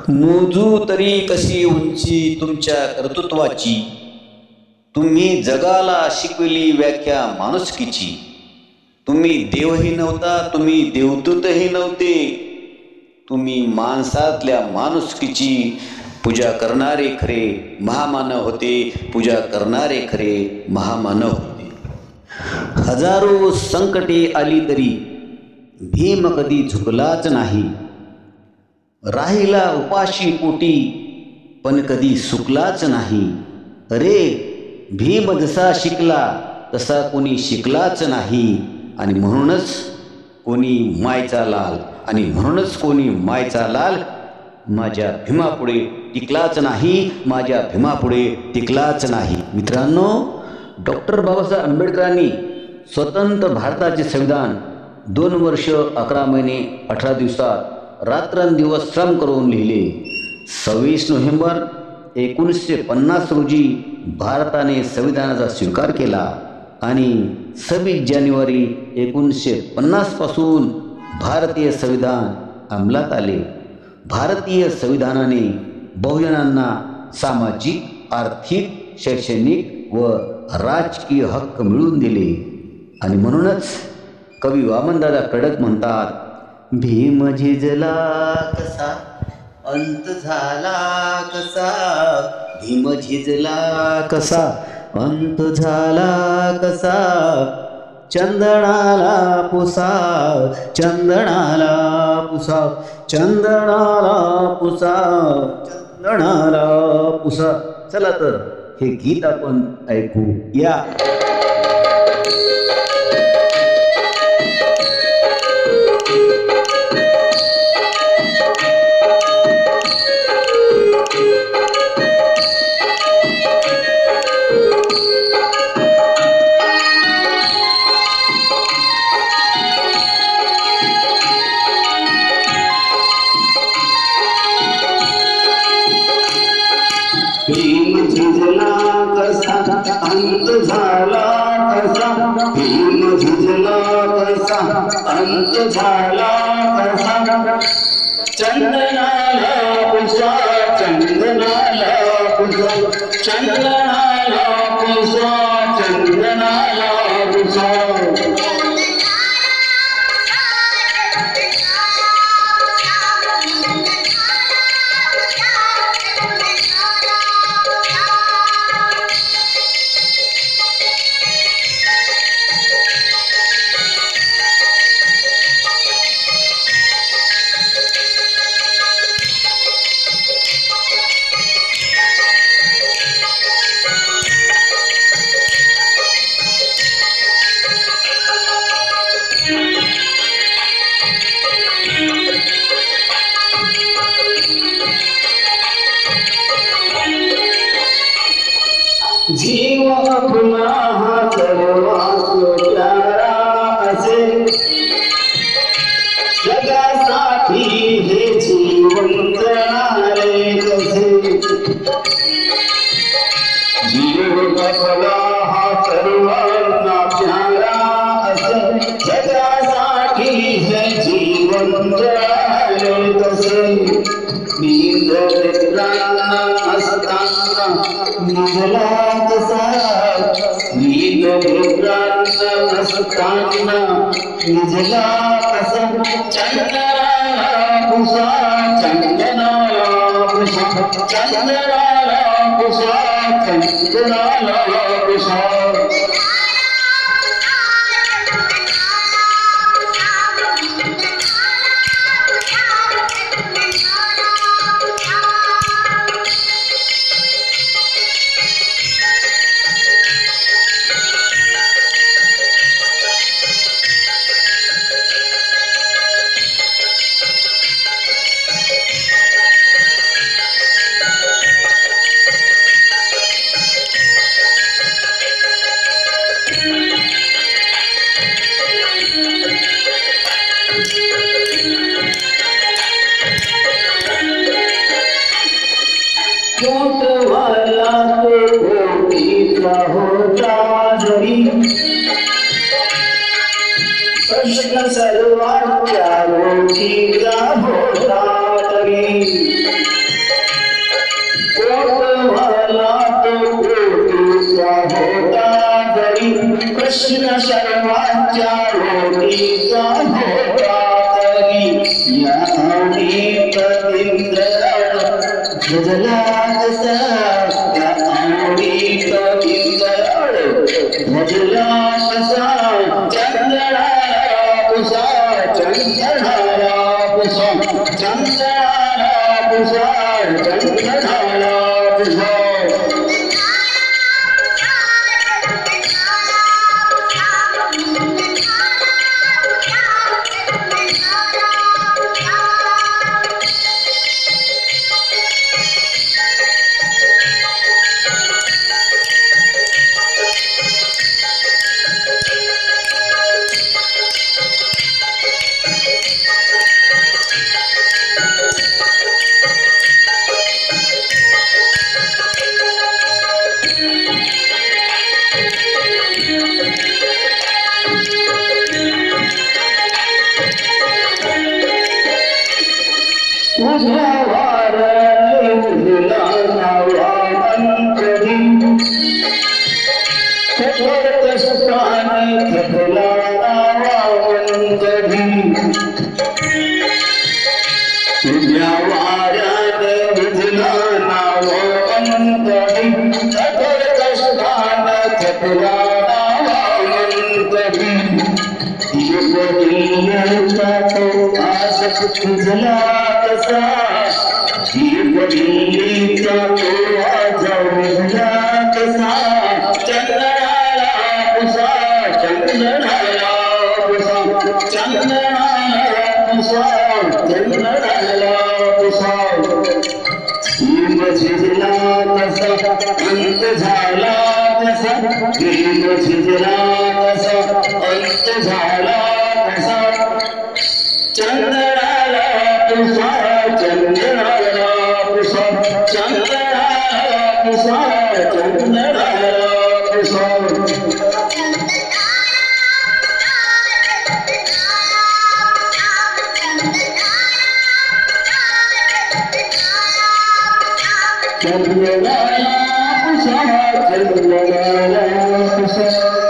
मोजू तरी कशी उंची तुमच्या कर्तृत्वाची, तुम्ही जगाला शिकवली व्याख्या माणुसकीची. तुम्ही देवही नव्हता, तुम्ही देवदूतही नव्हते, तुम्ही माणसातल्या माणुसकीची पूजा करणारे खरे महामानव होते, पूजा करणारे खरे महामानव होते. हजारो संकटे आली तरी भीम कधी झुकलाच नाही, राहिला उपाशी पोटी पण कधी सुकलाच नाही. अरे भीम जसा शिकला तसा कोणी शिकलाच नाही, आणि म्हणूनच कोणी मायचा लाल, आणि म्हणूनच कोणी मायचा लाल माझ्या भीमापुढे टिकलाच नाही, माझ्या भीमापुढे टिकलाच नाही. मित्रांनो, डॉक्टर बाबासाहेब आंबेडकरांनी स्वतंत्र भारताचे संविधान 2 वर्ष 11 महिने 18 दिवसात रात्रंदिवस श्रम करून लिहिले. 26 नोव्हेंबर 1950 रोजी भारताने संविधानाचा स्वीकार केला आणि 26 जानेवारी 1950 पासून भारतीय संविधान अंमलात आले. भारतीय संविधानाने बहुजनांना सामाजिक, आर्थिक, शैक्षणिक व राजकीय हक्क मिळवून दिले. आणि म्हणूनच कवी वामनदादा खडक म्हणतात, भीम झिजला कसा अंत झाला कसा, भीम झिजला कसा अंत झाला कसा, चंदनाला पुसा चंदनाला पुसा चंदनाला पुसा चंदनाला पुसा. चला तर हे गीत आपण ऐकू या. भीम झिजला कसा अंत झाला कसा, भीम झिजला कसा अंत झाला कसा, चंदनाला पुसा चंदनाला पुसा चंदनाला पुसा चंदनाला पुसा. जीव पुन्हा सर्वांस प्यारा असे, जगासाठी हे जीवन जणारे कसे. जीव आपला हा सर्वांना प्यारा असे, जगासाठी हे जीवन जणारे कसे. नींद मित्रांना असताना निजला कसा, नींद मित्रांना असताना निजला कसा, चंदनाला पुसा चंदनाला पुसा चंदनाला पुसा चंदनाला पुसा. कोटवाला तो कोटीचा होता जरी, प्रश्न सर्वांच्या रोटीचा होता तरी. या आवडीत इंद्राळ भजला कसा या आवडीत इंद्राळ भजला कसा चंद्राळा पुसा चंद्राळा पुसा चंद्राळा पुसा चंद्राळा पुसा तुझ्या वाऱ्याने उडला नावा अंतरी कठोर कष्टाने थकला नावा अंतरी तुझ्या वाऱ्याने उडला नावा अंतरी कठोर कष्टाने थकला नावा अंतरी तुझला कसा जीवनीचा तो आजवला कसा चंद्राळा पुसा चंद्राळा पुसा चंद्राळा पुसा चंद्राळा पुसा भीम झिजला कसा अंत झाला कसा भीम झिजला कसा अंत झाला कसा चंद्राळा पुसा चंद्राळा पुसा चंद्राळा पुसा चंद्राळा पुसा चंद्राळा पुसा चंद्राळा पुसा